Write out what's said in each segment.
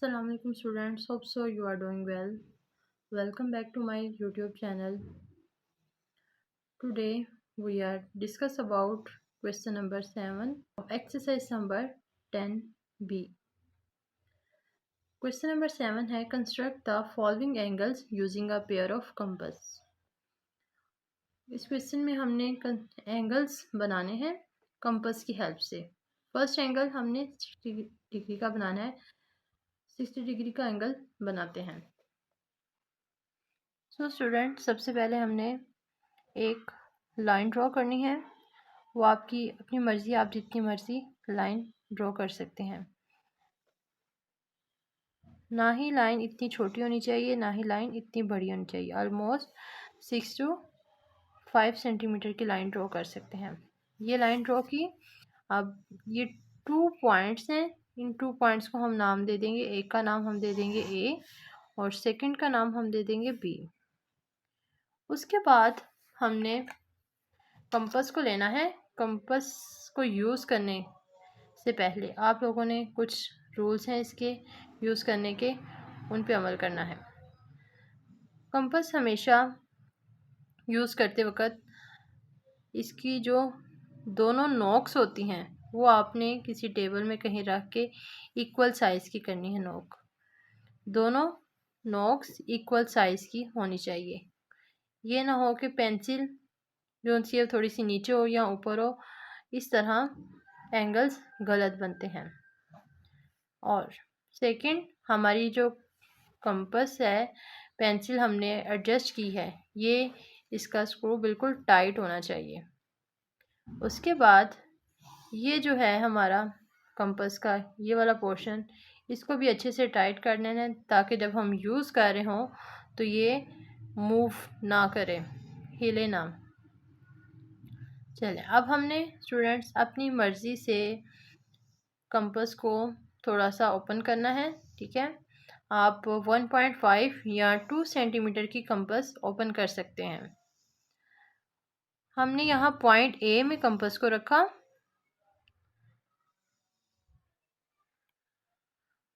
Assalamu alaikum students, hope so you are doing well. Welcome back to my YouTube channel. Today we are discuss about question number 7 of exercise number 10b. Question number 7 है construct the following angles using a pair of compass. इस question में हमने angles बनाने हैं compass की help से। First angle हमने 60 degree का बनाना है। 60 डिग्री का एंगल बनाते हैं। स्टूडेंट, सबसे पहले हमने एक लाइन ड्रॉ करनी है। वो आपकी अपनी मर्ज़ी, आप जितनी मर्ज़ी लाइन ड्रॉ कर सकते हैं। ना ही लाइन इतनी छोटी होनी चाहिए, ना ही लाइन इतनी बड़ी होनी चाहिए। ऑलमोस्ट 6 to 5 सेंटीमीटर की लाइन ड्रॉ कर सकते हैं। ये लाइन ड्रॉ की। अब ये 2 पॉइंट्स हैं। इन 2 पॉइंट्स को हम नाम दे देंगे। एक का नाम हम दे देंगे ए और सेकंड का नाम हम दे देंगे बी। उसके बाद हमने कंपास को लेना है। कंपास को यूज़ करने से पहले आप लोगों ने कुछ रूल्स हैं इसके यूज़ करने के, उन पे अमल करना है। कंपास हमेशा यूज़ करते वक्त इसकी जो दोनों नोक्स होती हैं वो आपने किसी टेबल में कहीं रख के इक्वल साइज़ की करनी है। दोनों नोक्स इक्वल साइज़ की होनी चाहिए। ये ना हो कि पेंसिल जो सी थोड़ी सी नीचे हो या ऊपर हो, इस तरह एंगल्स गलत बनते हैं। और सेकंड, हमारी जो कंपास है, पेंसिल हमने एडजस्ट की है, ये इसका स्क्रू बिल्कुल टाइट होना चाहिए। उसके बाद ये जो है हमारा कंपास का ये वाला पोर्शन, इसको भी अच्छे से टाइट कर लेना है ताकि जब हम यूज़ कर रहे हों तो ये मूव ना करे, हिले ना। चलें, अब हमने स्टूडेंट्स अपनी मर्ज़ी से कंपास को थोड़ा सा ओपन करना है। ठीक है, आप 1.5 या 2 सेंटीमीटर की कंपास ओपन कर सकते हैं। हमने यहाँ पॉइंट ए में कंपास को रखा।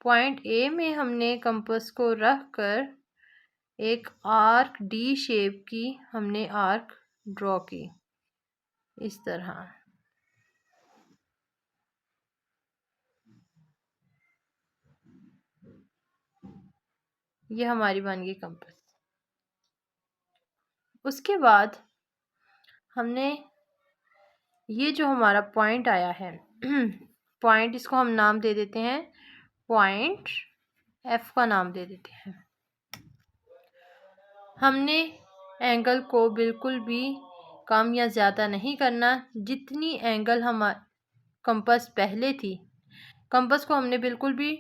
पॉइंट ए में हमने कंपास को रख कर एक आर्क डी शेप की हमने आर्क ड्रॉ की इस तरह। ये हमारी बन गई कंपास। उसके बाद हमने ये जो हमारा पॉइंट आया है पॉइंट, इसको हम नाम दे देते हैं पॉइंट एफ का नाम दे देते हैं। हमने एंगल को बिल्कुल भी कम या ज़्यादा नहीं करना। जितनी एंगल हम कंपास पहले थी, कंपास को हमने बिल्कुल भी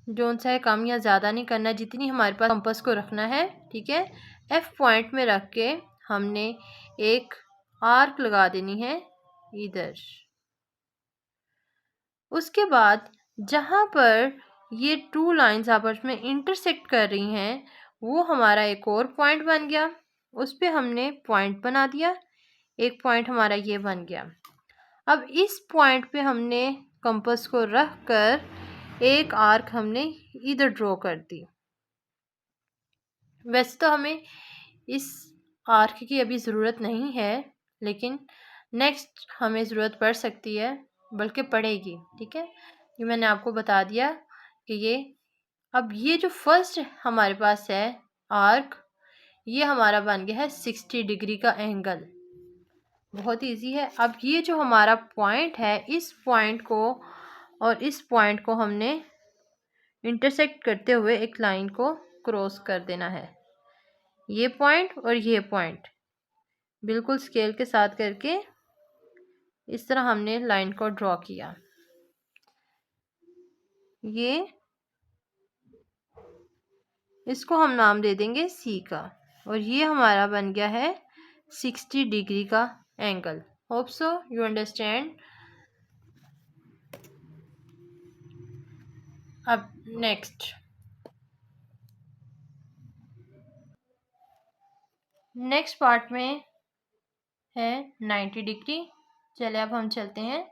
जोन सा है कम या ज़्यादा नहीं करना। जितनी हमारे पास कंपास को रखना है, ठीक है, एफ पॉइंट में रख के हमने एक आर्क लगा देनी है इधर। उसके बाद जहाँ पर ये 2 लाइंस आपस में इंटरसेक्ट कर रही हैं, वो हमारा एक और पॉइंट बन गया। उस पर हमने पॉइंट बना दिया। एक पॉइंट हमारा ये बन गया। अब इस पॉइंट पे हमने कंपास को रख कर एक आर्क हमने इधर ड्रॉ कर दी। वैसे तो हमें इस आर्क की अभी ज़रूरत नहीं है, लेकिन नेक्स्ट हमें ज़रूरत पड़ सकती है, बल्कि पड़ेगी। ठीक है, ये मैंने आपको बता दिया कि ये अब ये जो फर्स्ट हमारे पास है आर्क, ये हमारा बन गया है 60 डिग्री का एंगल। बहुत इजी है। अब ये जो हमारा पॉइंट है, इस पॉइंट को और इस पॉइंट को हमने इंटरसेक्ट करते हुए एक लाइन को क्रॉस कर देना है। ये पॉइंट और ये पॉइंट बिल्कुल स्केल के साथ करके इस तरह हमने लाइन को ड्रॉ किया। ये इसको हम नाम दे देंगे सी का, और ये हमारा बन गया है 60 डिग्री का angle. Hope so you understand. अब नेक्स्ट पार्ट में है 90 डिग्री। चले अब हम चलते हैं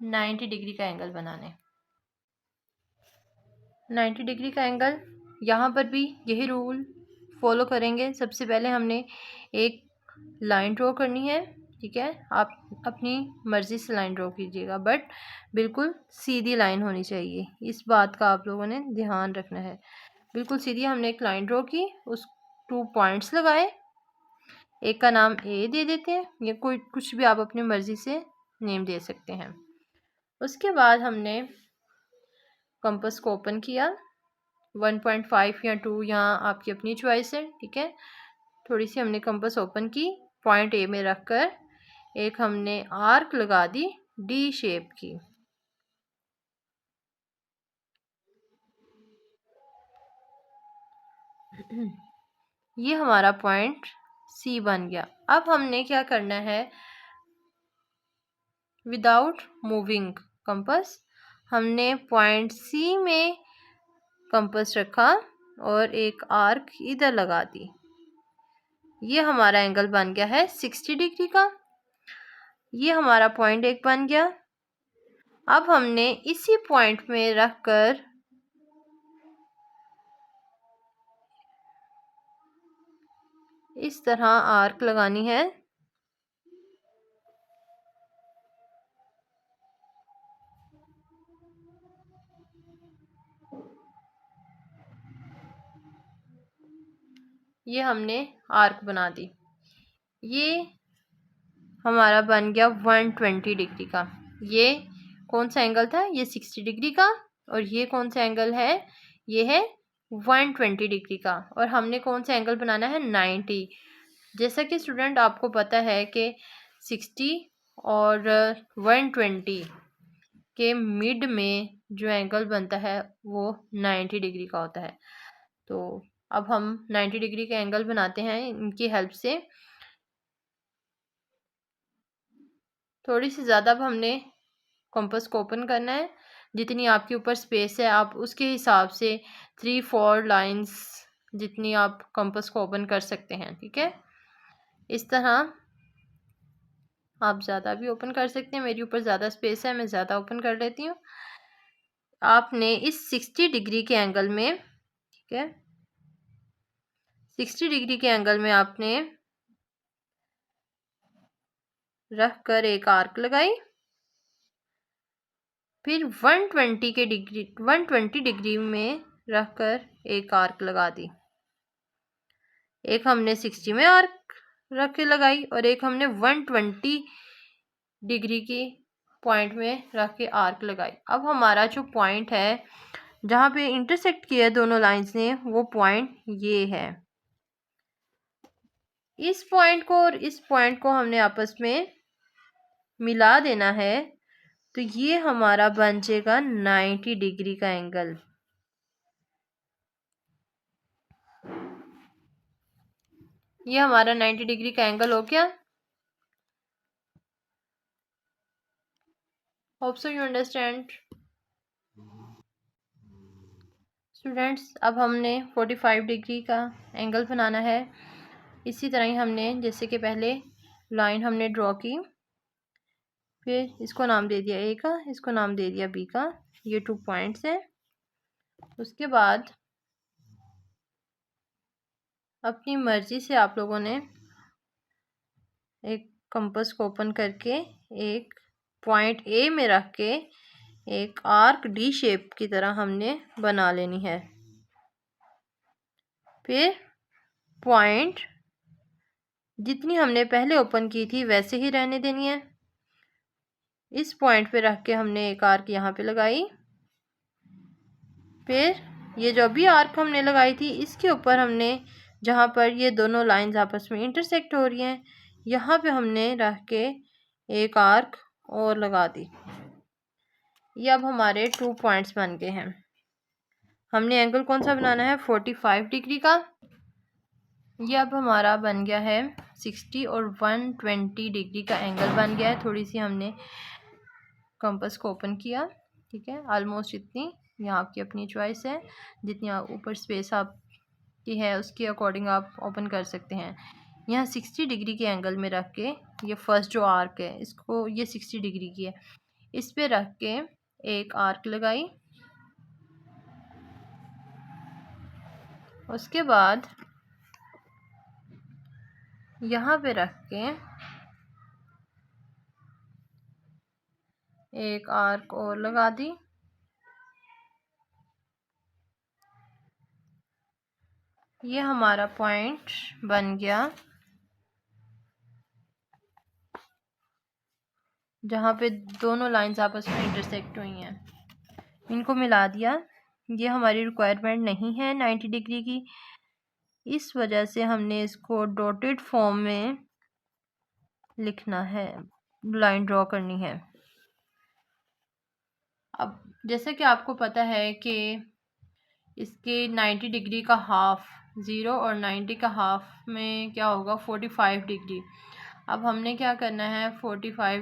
90 डिग्री का एंगल बनाने। 90 डिग्री का एंगल, यहाँ पर भी यही रूल फॉलो करेंगे। सबसे पहले हमने एक लाइन ड्रॉ करनी है, ठीक है। आप अपनी मर्ज़ी से लाइन ड्रॉ कीजिएगा, बट बिल्कुल सीधी लाइन होनी चाहिए। इस बात का आप लोगों ने ध्यान रखना है। बिल्कुल सीधी हमने एक लाइन ड्रॉ की, उस 2 पॉइंट्स लगाए। एक का नाम ए दे देते हैं, या कोई कुछ भी आप अपनी मर्ज़ी से नेम दे सकते हैं। उसके बाद हमने कंपास को ओपन किया, 1.5 या 2, यहाँ आपकी अपनी चॉइस है, ठीक है। थोड़ी सी हमने कंपास ओपन की, पॉइंट ए में रखकर एक हमने आर्क लगा दी डी शेप की। ये हमारा पॉइंट सी बन गया। अब हमने क्या करना है, विदाउट मूविंग कंपास हमने पॉइंट सी में कंपास रखा और एक आर्क इधर लगा दी। ये हमारा एंगल बन गया है 60 डिग्री का। ये हमारा पॉइंट एक बन गया। अब हमने इसी पॉइंट में रखकर इस तरह आर्क लगानी है। ये हमने आर्क बना दी। ये हमारा बन गया 120 डिग्री का। ये कौन सा एंगल था, ये 60 डिग्री का, और ये कौन सा एंगल है, ये है 120 डिग्री का। और हमने कौन सा एंगल बनाना है, 90। जैसा कि स्टूडेंट आपको पता है कि 60 और 120 के मिड में जो एंगल बनता है वो 90 डिग्री का होता है। तो अब हम 90 डिग्री का एंगल बनाते हैं इनकी हेल्प से। थोड़ी सी ज़्यादा अब हमने कंपास को ओपन करना है। जितनी आपके ऊपर स्पेस है आप उसके हिसाब से 3-4 लाइंस जितनी आप कंपास को ओपन कर सकते हैं, ठीक है। इस तरह आप ज़्यादा भी ओपन कर सकते हैं। मेरे ऊपर ज़्यादा स्पेस है, मैं ज़्यादा ओपन कर लेती हूँ। आपने इस 60 डिग्री के एंगल में, ठीक है, 60 डिग्री के एंगल में आपने रख कर एक आर्क लगाई। फिर 120 डिग्री में रख कर एक आर्क लगा दी। एक हमने 60 में आर्क रख के लगाई और एक हमने 120 डिग्री की पॉइंट में रख के आर्क लगाई। अब हमारा जो पॉइंट है जहाँ पे इंटरसेक्ट किया दोनों लाइंस ने, वो पॉइंट ये है। इस पॉइंट को और इस पॉइंट को हमने आपस में मिला देना है, तो ये हमारा बन जाएगा 90 डिग्री का एंगल। ये हमारा 90 डिग्री का एंगल हो गया। Hope so you understand students. अब हमने 45 डिग्री का एंगल बनाना है। इसी तरह ही हमने जैसे कि पहले लाइन हमने ड्रॉ की, फिर इसको नाम दे दिया ए का, इसको नाम दे दिया बी का। ये 2 पॉइंट्स हैं। उसके बाद अपनी मर्ज़ी से आप लोगों ने एक कंपास को ओपन करके एक पॉइंट ए में रख के एक आर्क डी शेप की तरह हमने बना लेनी है। फिर पॉइंट जितनी हमने पहले ओपन की थी वैसे ही रहने देनी है। इस पॉइंट पे रख के हमने एक आर्क यहाँ पे लगाई। फिर ये जो भी आर्क हमने लगाई थी इसके ऊपर हमने, जहाँ पर ये दोनों लाइंस आपस में इंटरसेक्ट हो रही हैं, यहाँ पे हमने रख के एक आर्क और लगा दी। ये अब हमारे 2 पॉइंट्स बन गए हैं। हमने एंगल कौन सा बनाना है, 45 डिग्री का। ये अब हमारा बन गया है 60 और 120 डिग्री का एंगल बन गया है। थोड़ी सी हमने कंपास को ओपन किया, ठीक है, ऑलमोस्ट इतनी। यहाँ आपकी अपनी चॉइस है, जितनी आप ऊपर स्पेस आपकी है उसके अकॉर्डिंग आप ओपन कर सकते हैं। यहाँ 60 डिग्री के एंगल में रख के ये फर्स्ट जो आर्क है इसको, ये 60 डिग्री की है, इस पे रख के एक आर्क लगाई। उसके बाद यहाँ पे रख के एक आर्क और लगा दी। ये हमारा पॉइंट बन गया जहाँ पे दोनों लाइंस आपस में इंटरसेक्ट हुई हैं, इनको मिला दिया। ये हमारी रिक्वायरमेंट नहीं है 90 डिग्री की, इस वजह से हमने इसको डॉटेड फॉर्म में लिखना है, लाइन ड्रॉ करनी है। अब जैसे कि आपको पता है कि इसके 90 डिग्री का हाफ 0 और 90 का हाफ में क्या होगा 45 डिग्री। अब हमने क्या करना है 45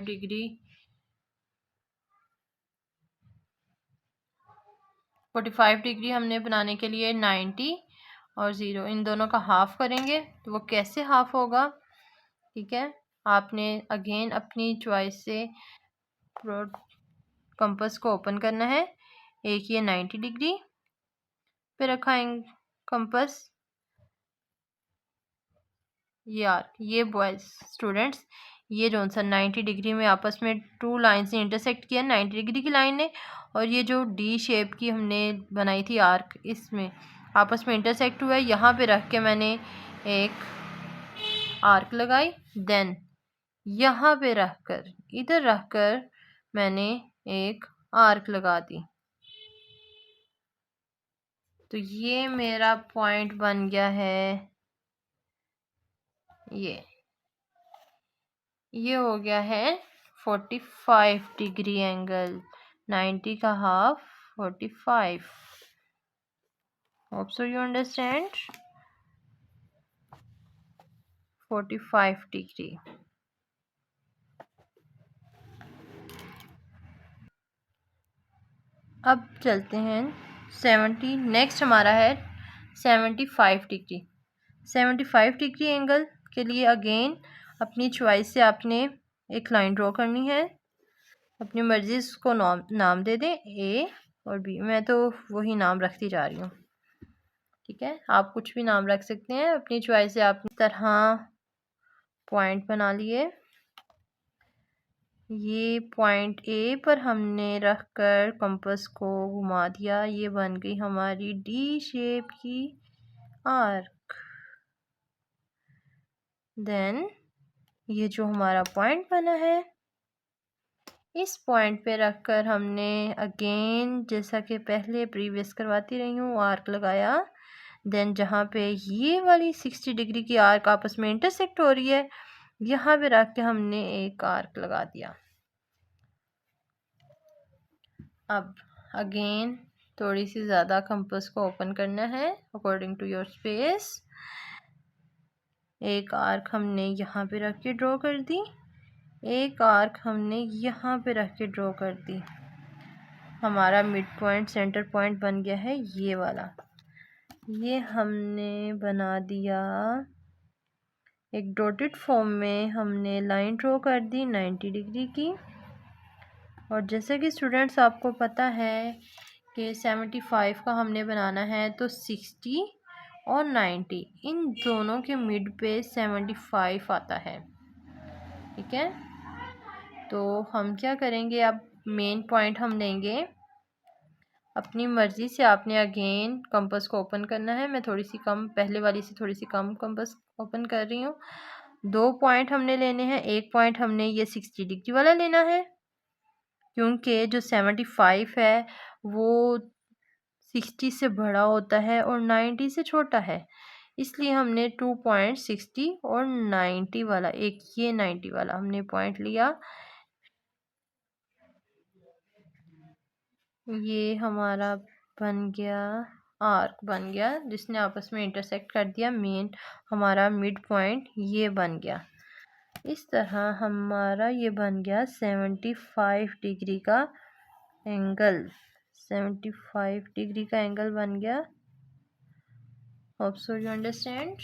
डिग्री हमने बनाने के लिए 90 और 0 इन दोनों का हाफ करेंगे। तो वो कैसे हाफ होगा, ठीक है, आपने अगेन अपनी चॉइस से कंपास को ओपन करना है। एक ये 90 डिग्री पे रखा है कंपास, ये आर्क, ये बॉयज स्टूडेंट्स, ये जो सा 90 डिग्री में आपस में टू लाइन से इंटरसेक्ट किया 90 डिग्री की लाइन ने, और ये जो डी शेप की हमने बनाई थी आर्क, इसमें आपस में इंटरसेक्ट हुआ है। यहाँ पे रख के मैंने एक आर्क लगाई, देन यहाँ पे रखकर इधर रखकर मैंने एक आर्क लगा दी। तो ये मेरा पॉइंट बन गया है, ये हो गया है 45 डिग्री एंगल, 90 का half 45। Hope so you understand. 45 degree. अब चलते हैं 70, नेक्स्ट हमारा है 75 डिग्री। 75 डिग्री एंगल के लिए अगेन अपनी चॉइस से आपने एक लाइन ड्रॉ करनी है, अपनी मर्जी इसको नाम दे दें, ए और बी, मैं तो वही नाम रखती जा रही हूँ, ठीक है, आप कुछ भी नाम रख सकते हैं अपनी चॉइस से। आप इस तरह पॉइंट बना लिए, ये पॉइंट ए पर हमने रखकर कंपास को घुमा दिया, ये बन गई हमारी डी शेप की आर्क। देन ये जो हमारा पॉइंट बना है, इस पॉइंट पे रखकर हमने अगेन जैसा कि पहले प्रीवियस करवाती रही हूँ आर्क लगाया। देन जहाँ पे ये वाली 60 डिग्री की आर्क आपस में इंटरसेक्ट हो रही है, यहाँ पे रख के हमने एक आर्क लगा दिया। अब अगेन थोड़ी सी ज़्यादा कंपास को ओपन करना है अकॉर्डिंग टू योर स्पेस। एक आर्क हमने यहाँ पे रख के ड्रॉ कर दी, एक आर्क हमने यहाँ पे रख के ड्रॉ कर दी। हमारा मिड पॉइंट सेंटर पॉइंट बन गया है ये वाला। ये हमने बना दिया, एक डॉटेड फॉर्म में हमने लाइन ड्रॉ कर दी 90 डिग्री की। और जैसे कि स्टूडेंट्स आपको पता है कि 75 का हमने बनाना है, तो 60 और 90 इन दोनों के मिड पे 75 आता है, ठीक है। तो हम क्या करेंगे, अब मेन पॉइंट हम लेंगे, अपनी मर्ज़ी से आपने अगेन कंपास को ओपन करना है। मैं थोड़ी सी कम, पहले वाली से थोड़ी सी कम कंपास ओपन कर रही हूँ। 2 पॉइंट हमने लेने हैं, एक पॉइंट हमने ये 60 डिग्री वाला लेना है, क्योंकि जो 75 है वो 60 से बड़ा होता है और 90 से छोटा है, इसलिए हमने 2 पॉइंट 60 और 90 वाला, एक ये 90 वाला हमने पॉइंट लिया। ये हमारा बन गया आर्क, बन गया जिसने आपस में इंटरसेक्ट कर दिया, मेन हमारा मिड पॉइंट ये बन गया। इस तरह हमारा ये बन गया 75 डिग्री का एंगल, 75 डिग्री का एंगल बन गया। Hope so you understand.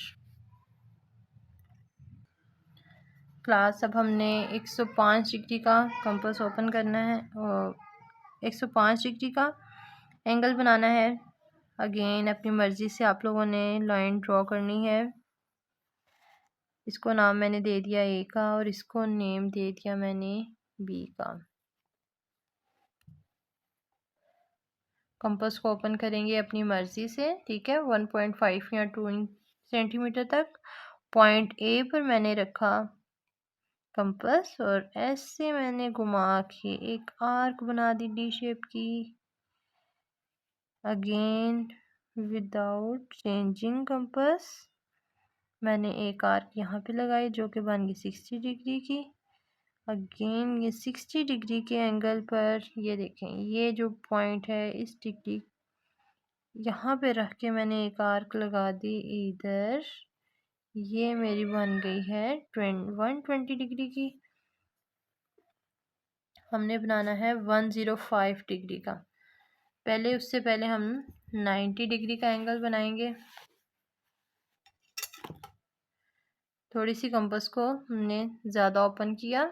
Class, अब हमने 105 डिग्री का कंपास ओपन करना है और 105 डिग्री का एंगल बनाना है अगेन अपनी मर्ज़ी से आप लोगों ने लाइन ड्रॉ करनी है। इसको नाम मैंने दे दिया ए का और इसको नेम दे दिया मैंने बी का। कंपास को ओपन करेंगे अपनी मर्ज़ी से, ठीक है। 1.5 या 2 सेंटीमीटर तक पॉइंट ए पर मैंने रखा कंपास और ऐसे मैंने घुमा के एक आर्क बना दी डी शेप की। अगेन विदाउट चेंजिंग कंपास मैंने एक आर्क यहाँ पे लगाई जो कि बन गई 60 डिग्री की। अगेन ये 60 डिग्री के एंगल पर ये देखें, ये जो पॉइंट है इस डिग्री यहाँ पे रख के मैंने एक आर्क लगा दी इधर। ये मेरी बन गई है 120 डिग्री की। हमने बनाना है 105 डिग्री का। पहले उससे पहले हम 90 डिग्री का एंगल बनाएंगे। थोड़ी सी कंपास को हमने ज़्यादा ओपन किया,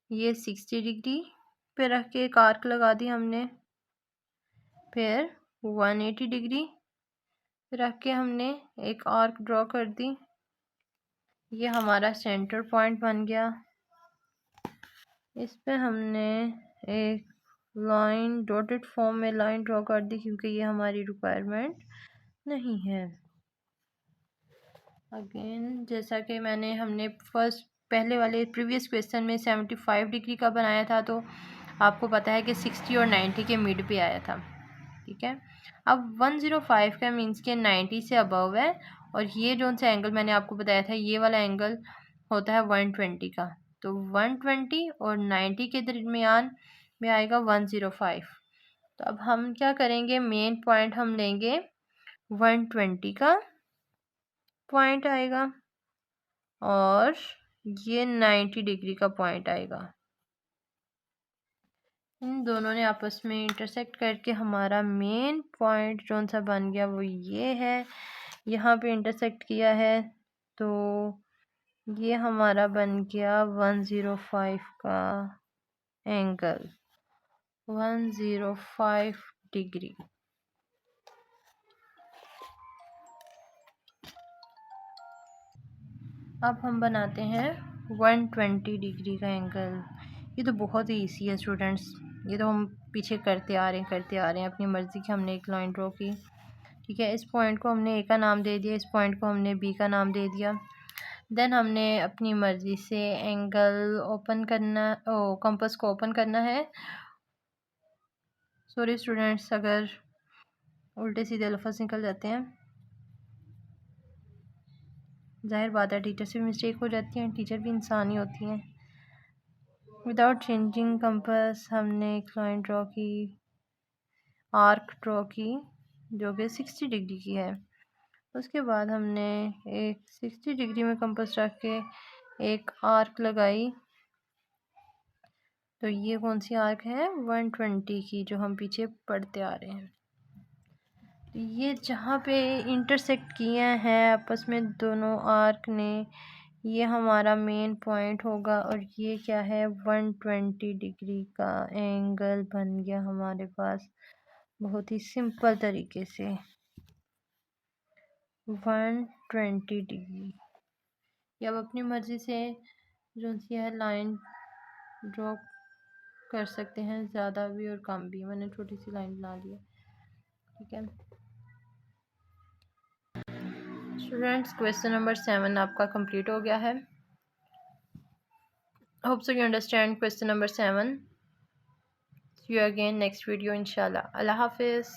ये 60 डिग्री पे रख के एक आर्क लगा दी हमने। फिर 180 डिग्री रख के हमने एक आर्क ड्रॉ कर दी। ये हमारा सेंटर पॉइंट बन गया। इस पे हमने एक लाइन डॉटेड फॉर्म में लाइन ड्रॉ कर दी क्योंकि ये हमारी रिक्वायरमेंट नहीं है। अगेन जैसा कि हमने पहले वाले प्रीवियस क्वेश्चन में 75 डिग्री का बनाया था, तो आपको पता है कि 60 और 90 के मिड पे आया था, ठीक है। अब 105 का मीन्स के 90 से अबव है और ये जो सा एंगल मैंने आपको बताया था ये वाला एंगल होता है 120 का, तो 120 और 90 के दरमियान में आएगा 105। तो अब हम क्या करेंगे, मेन पॉइंट हम लेंगे 120 का पॉइंट आएगा और ये 90 डिग्री का पॉइंट आएगा। इन दोनों ने आपस में इंटरसेक्ट करके हमारा मेन पॉइंट जो सा बन गया वो ये है, यहाँ पे इंटरसेक्ट किया है, तो ये हमारा बन गया 105 का एंगल, 105 डिग्री। अब हम बनाते हैं 120 डिग्री का एंगल। ये तो बहुत ही ईजी है स्टूडेंट्स, ये तो हम पीछे करते आ रहे हैं अपनी मर्ज़ी की। हमने एक लाइन ड्रॉ की, ठीक है। इस पॉइंट को हमने ए का नाम दे दिया, इस पॉइंट को हमने बी का नाम दे दिया। देन हमने अपनी मर्ज़ी से एंगल ओपन करना, कंपास को ओपन करना है। सॉरी स्टूडेंट्स अगर उल्टे सीधे लफ्ज़ निकल जाते हैं, जाहिर बात है टीचर से भी मिस्टेक हो जाती है, टीचर भी इंसान ही होती हैं। विदाउट चेंजिंग कंपास हमने एक लाइन ड्रॉ की, आर्क ड्रॉ की जो कि 60 डिग्री की है। उसके बाद हमने एक 60 डिग्री में कंपास रख के एक आर्क लगाई, तो ये कौन सी आर्क है, 120 की, जो हम पीछे पढ़ते आ रहे हैं। तो ये जहाँ पे इंटरसेक्ट किए हैं आपस में दोनों आर्क ने, ये हमारा मेन पॉइंट होगा और ये क्या है, 120 डिग्री का एंगल बन गया हमारे पास बहुत ही सिंपल तरीके से 120 डिग्री। ये अब अपनी मर्ज़ी से जो सी है लाइन ड्रॉ कर सकते हैं, ज़्यादा भी और कम भी। मैंने छोटी सी लाइन बना ली है, ठीक है। स्टूडेंट्स क्वेश्चन नंबर 7 आपका कंप्लीट हो गया है। Hope so you understand question number 7। See you again next video inshallah. Allah Hafiz.